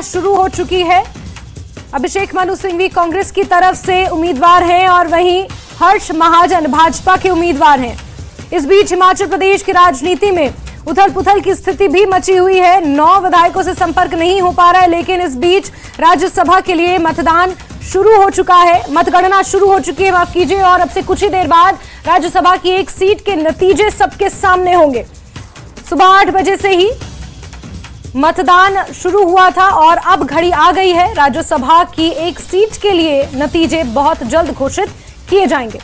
शुरू हो चुकी है। अभिषेक मनु सिंघवी कांग्रेस की तरफ से उम्मीदवार हैं और वहीं हर्ष महाजन भाजपा के उम्मीदवार हैं। इस बीच हिमाचल प्रदेश की राजनीति में उथल पुथल की स्थिति भी मची हुई है। 9 विधायकों से संपर्क नहीं हो पा रहा है, लेकिन इस बीच राज्यसभा के लिए मतदान शुरू हो चुका है, मतगणना शुरू हो चुकी है, माफ कीजिए। और अब से कुछ ही देर बाद राज्यसभा की एक सीट के नतीजे सबके सामने होंगे। सुबह 8 बजे से ही मतदान शुरू हुआ था और अब घड़ी आ गई है। राज्यसभा की एक सीट के लिए नतीजे बहुत जल्द घोषित किए जाएंगे।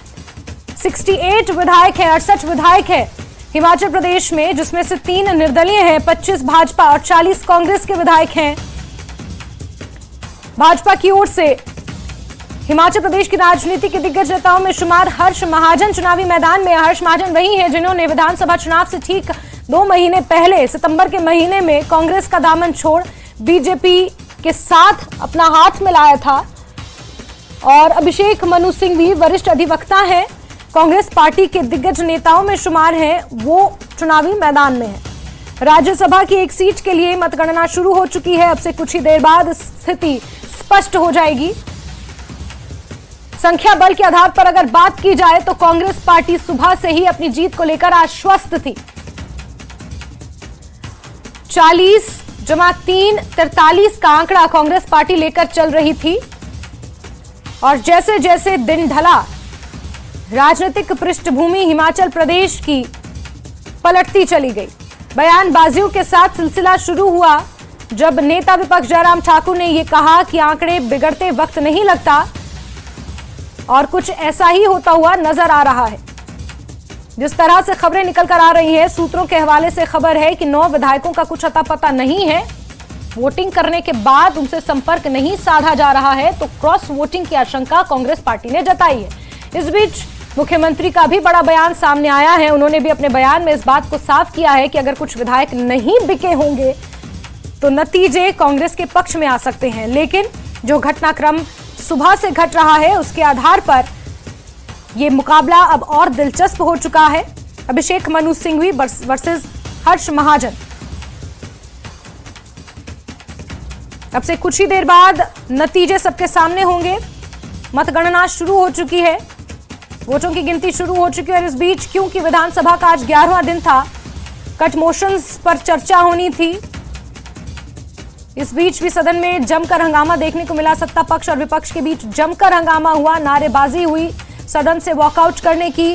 68 विधायक हैं, 68 विधायक हैं हिमाचल प्रदेश में, जिसमें से 3 निर्दलीय हैं, 25 भाजपा और 40 कांग्रेस के विधायक हैं। भाजपा की ओर से हिमाचल प्रदेश की राजनीति के दिग्गज नेताओं में शुमार हर्ष महाजन चुनावी मैदान में। हर्ष महाजन वही हैं जिन्होंने विधानसभा चुनाव से ठीक 2 महीने पहले सितंबर के महीने में कांग्रेस का दामन छोड़ बीजेपी के साथ अपना हाथ मिलाया था। और अभिषेक मनु सिंघवी वरिष्ठ अधिवक्ता हैं, कांग्रेस पार्टी के दिग्गज नेताओं में शुमार हैं, वो चुनावी मैदान में है। राज्यसभा की एक सीट के लिए मतगणना शुरू हो चुकी है। अब से कुछ ही देर बाद स्थिति स्पष्ट हो जाएगी। संख्या बल के आधार पर अगर बात की जाए तो कांग्रेस पार्टी सुबह से ही अपनी जीत को लेकर आश्वस्त थी। 40 जमा 3 43 का आंकड़ा कांग्रेस पार्टी लेकर चल रही थी और जैसे जैसे दिन ढला राजनीतिक पृष्ठभूमि हिमाचल प्रदेश की पलटती चली गई। बयानबाजियों के साथ सिलसिला शुरू हुआ जब नेता विपक्ष जयराम ठाकुर ने यह कहा कि आंकड़े बिगड़ते वक्त नहीं लगता, और कुछ ऐसा ही होता हुआ नजर आ रहा है। जिस तरह से खबरें निकल कर आ रही हैं, सूत्रों के हवाले से खबर है कि 9 विधायकों का कुछ अता पता नहीं है। वोटिंग करने के बाद उनसे संपर्क नहीं साधा जा रहा है, तो क्रॉस वोटिंग की आशंका कांग्रेस पार्टी ने जताई है। इस बीच मुख्यमंत्री का भी बड़ा बयान सामने आया है। उन्होंने भी अपने बयान में इस बात को साफ किया है कि अगर कुछ विधायक नहीं बिके होंगे तो नतीजे कांग्रेस के पक्ष में आ सकते हैं, लेकिन जो घटनाक्रम सुबह से घट रहा है उसके आधार पर यह मुकाबला अब और दिलचस्प हो चुका है। अभिषेक मनु सिंघवी वर्सेस हर्ष महाजन। अब से कुछ ही देर बाद नतीजे सबके सामने होंगे। मतगणना शुरू हो चुकी है, वोटों की गिनती शुरू हो चुकी है। और इस बीच क्योंकि विधानसभा का आज 11वां दिन था, कट मोशंस पर चर्चा होनी थी। इस बीच भी सदन में जमकर हंगामा देखने को मिला। सत्ता पक्ष और विपक्ष के बीच जमकर हंगामा हुआ, नारेबाजी हुई, सदन से वॉकआउट करने की